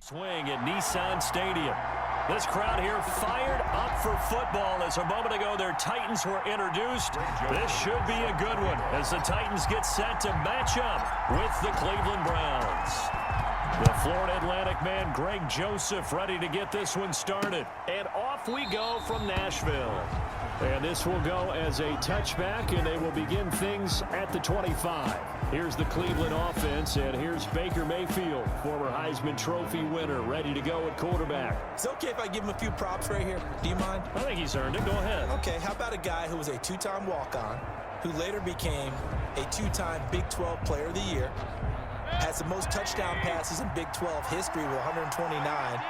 Swing at Nissan Stadium. This crowd here fired up for football as a moment ago their Titans were introduced. This should be a good one as the Titans get set to match up with the Cleveland Browns. The Florida Atlantic man Greg Joseph ready to get this one started. And off we go from Nashville. And this will go as a touchback, and they will begin things at the 25. Here's the Cleveland offense, and here's Baker Mayfield, former Heisman Trophy winner, ready to go at quarterback. Is it okay if I give him a few props right here? Do you mind? I think he's earned it. Go ahead. Okay, how about a guy who was a two-time walk-on, who later became a two-time Big 12 Player of the Year, has the most touchdown passes in Big 12 history with 129,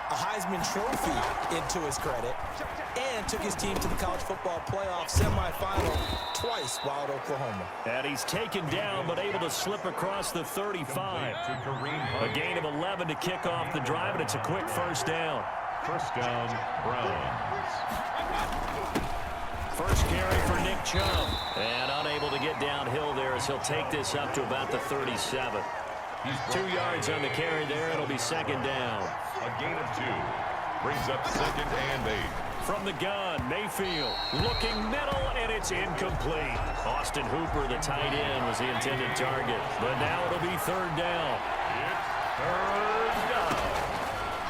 a Heisman Trophy into his credit, and took his team to the college football playoff semifinal twice while at Oklahoma. And he's taken down but able to slip across the 35. A gain of 11 to kick off the drive, and it's a quick first down. First down, Browns. First carry for Nick Chubb. And unable to get downhill there as he'll take this up to about the 37. 2 yards on the carry there. It'll be second down. A gain of 2. Brings up second and 8. From the gun, Mayfield looking middle, and it's incomplete. Austin Hooper, the tight end, was the intended target. But now it'll be third down. It's third down.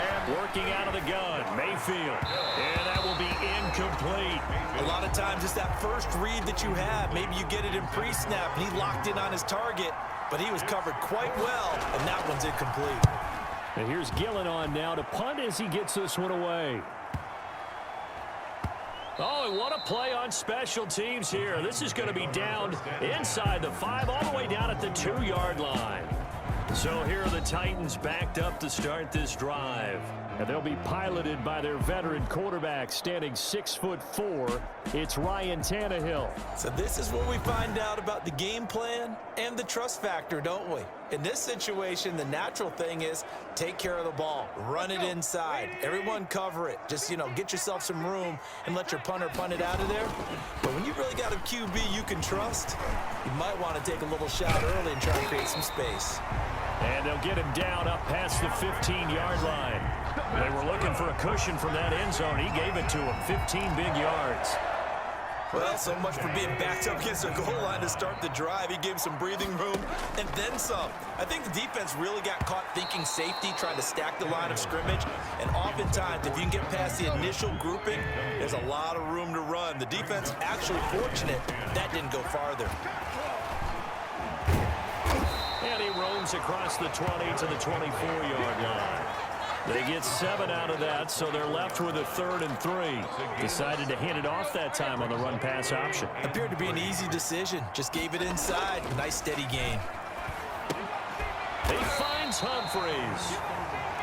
And working out of the gun, Mayfield. And that will be incomplete. A lot of times it's that first read that you have. Maybe you get it in pre-snap, and he locked in on his target, but he was covered quite well, and that one's incomplete. And here's Gillen on now to punt as he gets this one away. Oh, and what a play on special teams here. This is going to be down inside the 5, all the way down at the 2-yard line. So here are the Titans backed up to start this drive. And they'll be piloted by their veteran quarterback, standing 6'4". It's Ryan Tannehill. So this is where we find out about the game plan and the trust factor, don't we? In this situation, the natural thing is take care of the ball. Run it inside. Everyone cover it. Just, get yourself some room and let your punter punt it out of there. But when you really got a QB you can trust, you might want to take a little shot early and try to create some space. And they'll get him down up past the 15-yard line. They were looking for a cushion from that end zone. He gave it to him, 15 big yards. Well, so much for being backed up against the goal line to start the drive. He gave some breathing room and then some. I think the defense really got caught thinking safety, trying to stack the line of scrimmage. And oftentimes, if you can get past the initial grouping, there's a lot of room to run. The defense actually fortunate that didn't go farther. And he roams across the 20 to the 24-yard line. They get 7 out of that, so they're left with a 3rd and 3. Decided to hand it off that time on the run-pass option. Appeared to be an easy decision. Just gave it inside. Nice, steady gain. He finds Humphries.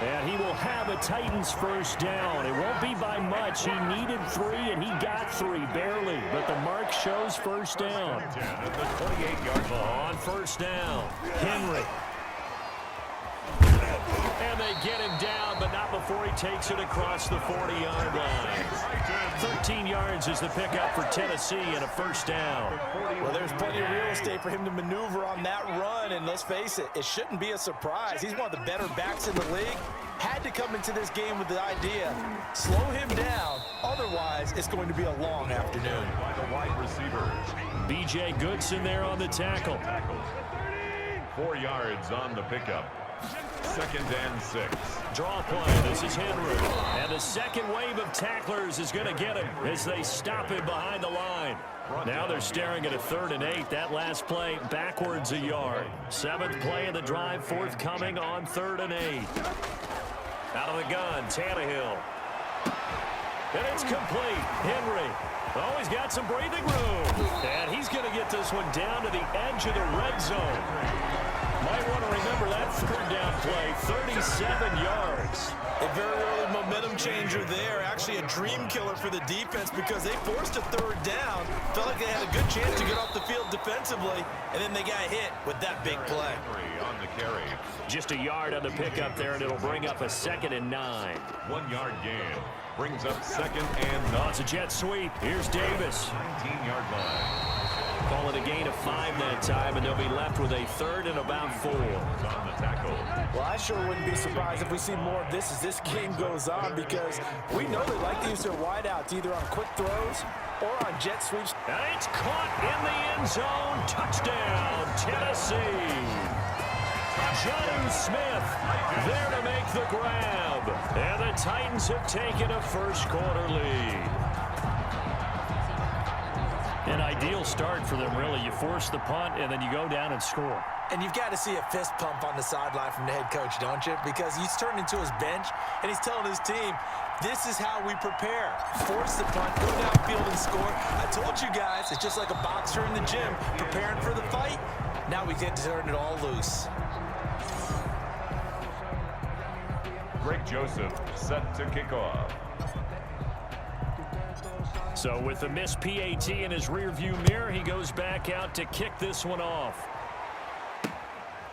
And he will have a Titans first down. It won't be by much. He needed 3, and he got 3, barely. But the mark shows first down. At the 28-yard line. On first down, Henry. And they get him down, but not before he takes it across the 40-yard line. 13 yards is the pickup for Tennessee and a first down. Well, there's plenty of real estate for him to maneuver on that run, and let's face it, it shouldn't be a surprise. He's one of the better backs in the league. Had to come into this game with the idea, slow him down, otherwise it's going to be a long afternoon. By the wide receiver. B.J. Goodson there on the tackle. 4 yards on the pickup. 2nd and 6. Draw play. This is Henry. And the second wave of tacklers is going to get him as they stop him behind the line. Now they're staring at a 3rd and 8. That last play backwards a yard. 7th play of the drive forthcoming on 3rd and 8. Out of the gun, Tannehill. And it's complete. Henry. Oh, he's got some breathing room. And he's going to get this one down to the edge of the red zone. Might want to remember that 3rd down play, 37 yards. A very early momentum changer there. Actually a dream killer for the defense because they forced a 3rd down. Felt like they had a good chance to get off the field defensively, and then they got hit with that big play. On the carry. Just a yard on the pickup there, and it'll bring up a 2nd and 9. 1-yard gain. Brings up 2nd and 9. Oh, it's a jet sweep. Here's Davis. 19-yard line. Call it a gain of 5 that time, and they'll be left with a 3rd and about 4. On the tackle. Well, I sure wouldn't be surprised if we see more of this as this game goes on, because we know they like to use their wideouts either on quick throws or on jet sweeps. And it's caught in the end zone. Touchdown, Tennessee. Jonnu Smith there to make the grab. And the Titans have taken a first-quarter lead. An ideal start for them, really. You force the punt, and then you go down and score. And you've got to see a fist pump on the sideline from the head coach, don't you? Because he's turned into his bench, and he's telling his team, this is how we prepare. Force the punt, go downfield and score. I told you guys, it's just like a boxer in the gym preparing for the fight. Now we get to turn it all loose. Greg Joseph set to kick off. So with the missed PAT in his rearview mirror, he goes back out to kick this one off.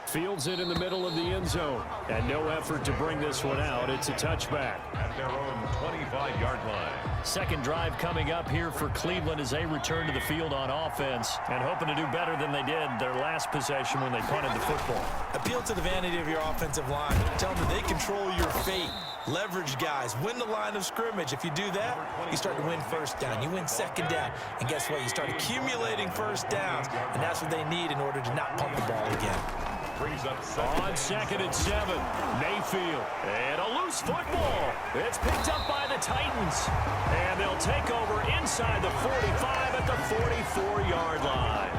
Fields it in the middle of the end zone. And no effort to bring this one out. It's a touchback. At their own 25-yard line. Second drive coming up here for Cleveland as they return to the field on offense and hoping to do better than they did their last possession when they punted the football. Appeal to the vanity of your offensive line. Tell them they control your fate. Leverage guys. Win the line of scrimmage. If you do that, you start to win first down. You win second down. And guess what? You start accumulating first downs. And that's what they need in order to not punt the ball again. Brings up On 2nd and 7, Mayfield. And a loose football. It's picked up by the Titans. And they'll take over inside the 45 at the 44-yard line.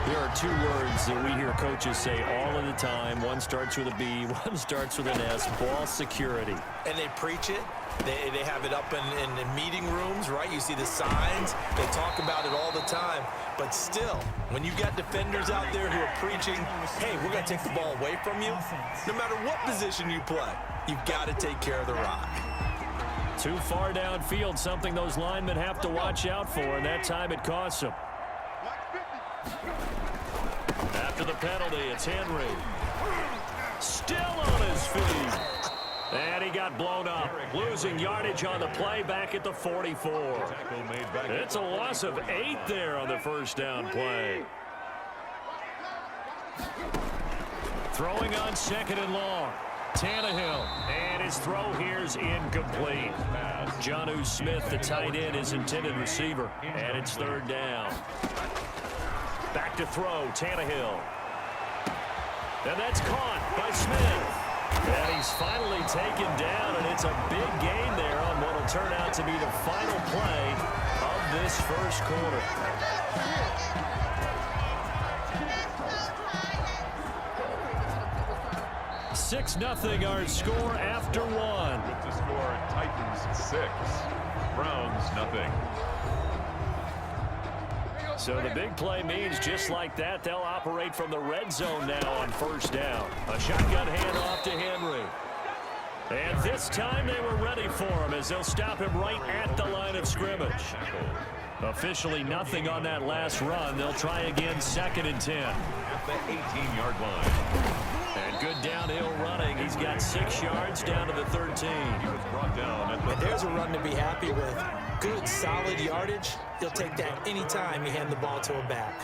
There are 2 words that we hear coaches say all of the time. One starts with a B, one starts with an S, ball security. And they preach it. They have it up in meeting rooms, right? You see the signs. They talk about it all the time. But still, when you got defenders out there who are preaching, hey, we're going to take the ball away from you, no matter what position you play, you've got to take care of the rock. Too far downfield, something those linemen have to watch out for, and that time it costs them. After the penalty, it's Henry. Still on his feet. And he got blown up, losing yardage on the play back at the 44. It's a loss of 8 there on the first down play. Throwing on 2nd and long. Tannehill, and his throw here's incomplete. Jonnu Smith, the tight end, his intended receiver, and it's 3rd down. Back to throw, Tannehill. And that's caught by Smith. And he's finally taken down, and it's a big gain there on what will turn out to be the final play of this first quarter. Six 0 our score after 1. With the score, Titans 6, Browns 0. So the big play means just like that, they'll operate from the red zone now on first down. A shotgun handoff to Henry. And this time they were ready for him as they'll stop him right at the line of scrimmage. Officially nothing on that last run. They'll try again 2nd and 10. At the 18-yard line. And good downhill running. He's got 6 yards down to the 13. He was brought down at the... And there's a run to be happy with. Good, solid yardage. He'll take that anytime you hand the ball to him back.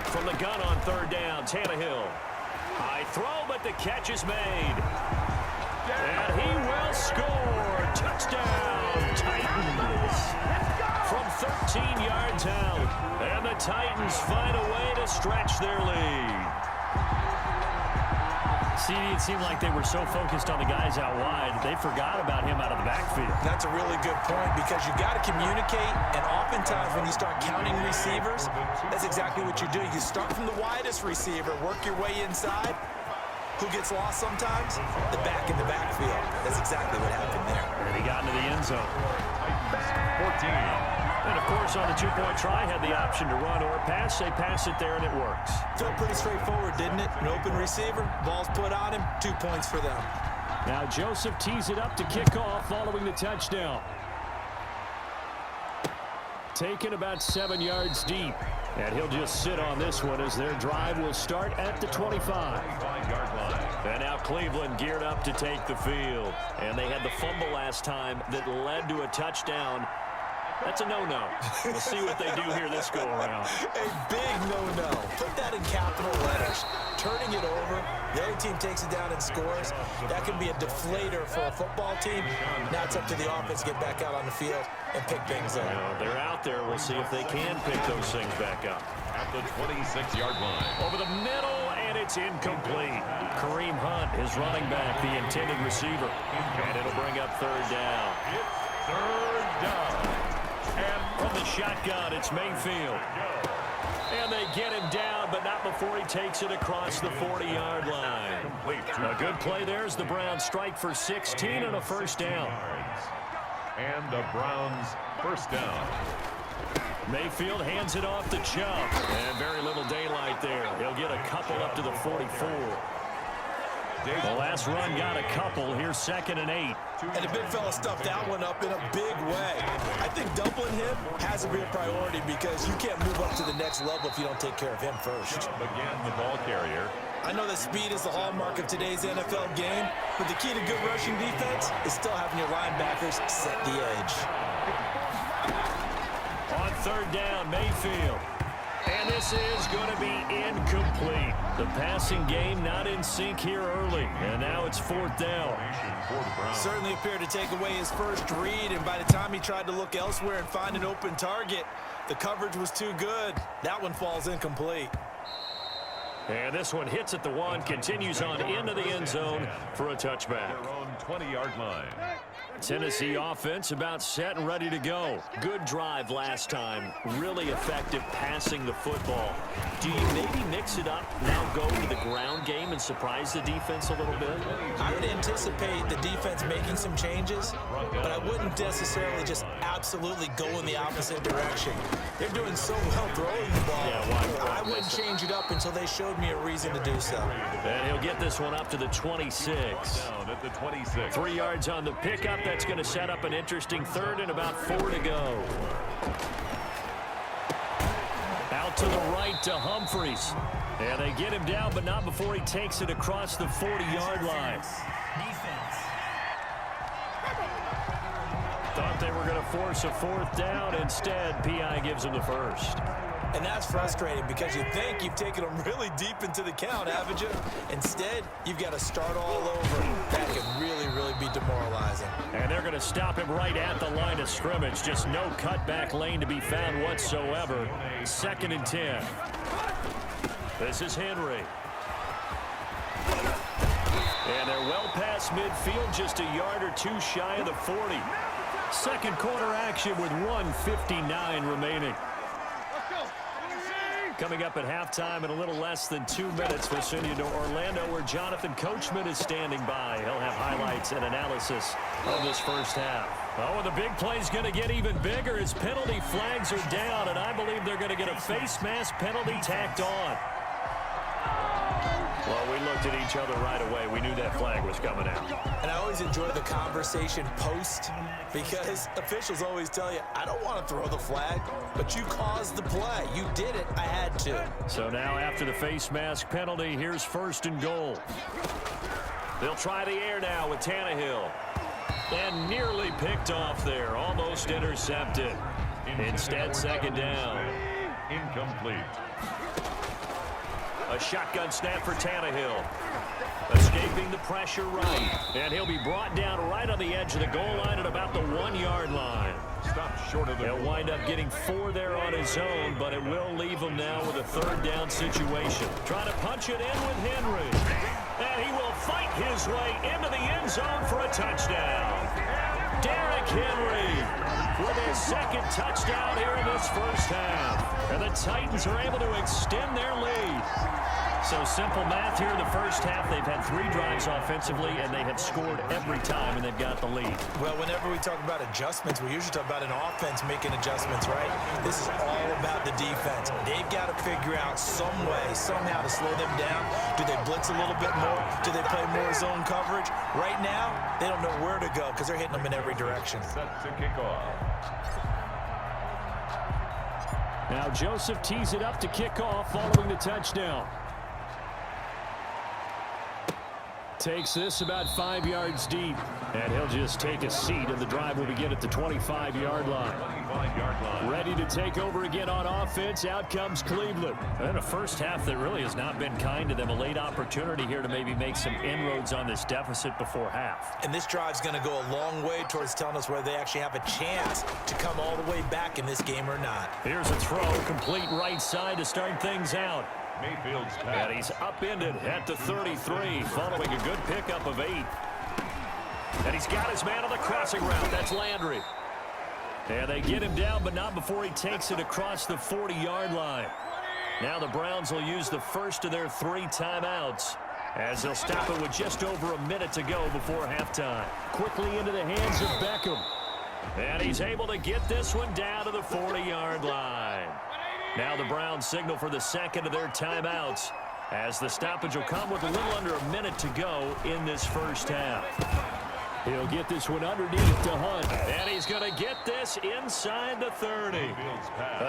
From the gun on 3rd down, Tannehill. High throw, but the catch is made. And he will score. Touchdown, Titans. From 13 yards out. And the Titans find a way to stretch their lead. See, it seemed like they were so focused on the guys out wide, they forgot about him out of the backfield. That's a really good point because you got to communicate, and oftentimes when you start counting receivers, that's exactly what you do. You start from the widest receiver, work your way inside. Who gets lost sometimes? The back in the backfield. That's exactly what happened there. And he got into the end zone. 14. And, of course, on the 2-point try, had the option to run or pass. They pass it there, and it works. Felt pretty straightforward, didn't it? An open receiver, ball's put on him, 2 points for them. Now Joseph tees it up to kick off following the touchdown. Taken about 7 yards deep. And he'll just sit on this one as their drive will start at the 25. And now Cleveland geared up to take the field. And they had the fumble last time that led to a touchdown. That's a no-no. We'll see what they do here this go-around. A big no-no. Put that in capital letters. Turning it over, the other team takes it down and scores. That can be a deflator for a football team. Now it's up to the offense to get back out on the field and pick things up. Well, they're out there. We'll see if they can pick those things back up. At the 26-yard line. Over the middle, and it's incomplete. Kareem Hunt is running back, the intended receiver. And it'll bring up third down. It's third down. And from the shotgun, it's Mayfield. And they get him down, but not before he takes it across the 40-yard line. A good play there as the Browns strike for 16 and a first down. And the Browns first down. Mayfield hands it off to Chubb. And very little daylight there. He'll get a couple up to the 44. The last run got a couple. Here's 2nd and 8. And the big fella stuffed that one up in a big way. I think doubling him has to be a priority because you can't move up to the next level if you don't take care of him first. Again, the ball carrier. I know that speed is the hallmark of today's NFL game, but the key to good rushing defense is still having your linebackers set the edge. On third down, Mayfield. And this is going to be incomplete. The passing game not in sync here early. And now it's 4th down. Certainly appeared to take away his first read, and by the time he tried to look elsewhere and find an open target, the coverage was too good. That one falls incomplete. And this one hits at the 1, continues on into the end zone for a touchback. Their own 20-yard line. Tennessee offense about set and ready to go. Good drive last time. Really effective passing the football. Do you maybe mix it up, now go to the ground game and surprise the defense a little bit? I would anticipate the defense making some changes, but I wouldn't necessarily just absolutely go in the opposite direction. They're doing so well throwing the ball. Yeah, I wouldn't change it up until they showed me a reason to do so. And he'll get this one up to the 26. Down at the 26. 3 yards on the pickup. That's going to set up an interesting third and about 4 to go. Out to the right to Humphries. And they get him down, but not before he takes it across the 40-yard line. Thought they were going to force a 4th down. Instead, P.I. gives him the first. And that's frustrating because you think you've taken them really deep into the count, haven't you? Instead, you've got to start all over. That can really, really be demoralizing. And they're going to stop him right at the line of scrimmage. Just no cutback lane to be found whatsoever. 2nd and 10. This is Henry. And they're well past midfield, just a yard or 2 shy of the 40. Second quarter action with 1:59 remaining. Coming up at halftime in a little less than 2 minutes, we'll send you to Orlando where Jonathan Coachman is standing by. He'll have highlights and analysis of this first half. Oh, and the big play's going to get even bigger as penalty flags are down, and I believe they're going to get a face mask penalty tacked on. Well, we looked at each other right away. We knew that flag was coming out. And I always enjoy the conversation post because officials always tell you, I don't want to throw the flag, but you caused the play. You did it. I had to. So now after the face mask penalty, here's 1st and goal. They'll try the air now with Tannehill. And nearly picked off there. Almost intercepted. Instead, 2nd down. Incomplete. A shotgun snap for Tannehill. Escaping the pressure right. And he'll be brought down right on the edge of the goal line at about the 1-yard line. Stopped short of the He'll wind up getting 4 there on his own, but it will leave him now with a 3rd down situation. Trying to punch it in with Henry. And he will fight his way into the end zone for a touchdown. Derrick Henry with his 2nd touchdown here in this first half. And the Titans are able to extend their lead. So simple math here in the first half. They've had 3 drives offensively, and they have scored every time, and they've got the lead. Well, whenever we talk about adjustments, we usually talk about an offense making adjustments, right? This is all about the defense. They've got to figure out some way, somehow to slow them down. Do they blitz a little bit more? Do they play more zone coverage? Right now, they don't know where to go because they're hitting them in every direction. set to kick off. Now Joseph tees it up to kick off following the touchdown. takes this about 5 yards deep. And he'll just take a seat, and the drive will begin at the 25-yard line. 25-yard line. Ready to take over again on offense. Out comes Cleveland. And a first half that really has not been kind to them. A late opportunity here to maybe make some inroads on this deficit before half. And this drive's going to go a long way towards telling us whether they actually have a chance to come all the way back in this game or not. Here's a throw, complete right side to start things out. Mayfield's pass. And he's upended at the 33, following a good pickup of 8. And he's got his man on the crossing route. That's Landry. And they get him down, but not before he takes it across the 40-yard line. Now the Browns will use the first of their 3 timeouts, as they'll stop it with just over a minute to go before halftime. Quickly into the hands of Beckham. And he's able to get this one down to the 40-yard line. Now the Browns signal for the second of their timeouts, as the stoppage will come with a little under a minute to go in this first half. He'll get this one underneath to Hunt. And he's going to get this inside the 30.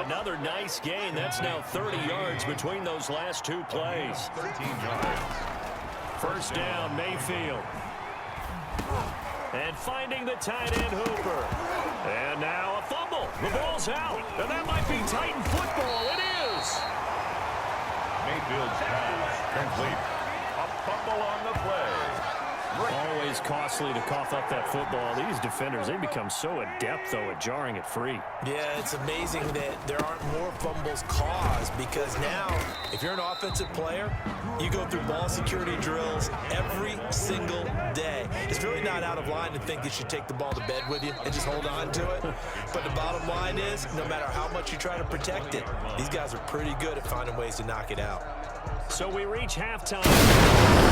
Another nice gain. That's now 30 yards between those last 2 plays. 13 yards. First down, Mayfield. And finding the tight end, Hooper. And now a fumble. The ball's out. And that might be Titan football. It is. Mayfield's pass complete. A fumble on the play. Always costly to cough up that football. These defenders, they become so adept, though, at jarring it free. Yeah, it's amazing that there aren't more fumbles caused, because now, if you're an offensive player, you go through ball security drills every single day. It's really not out of line to think you should take the ball to bed with you and just hold on to it. But the bottom line is, no matter how much you try to protect it, these guys are pretty good at finding ways to knock it out. So we reach halftime.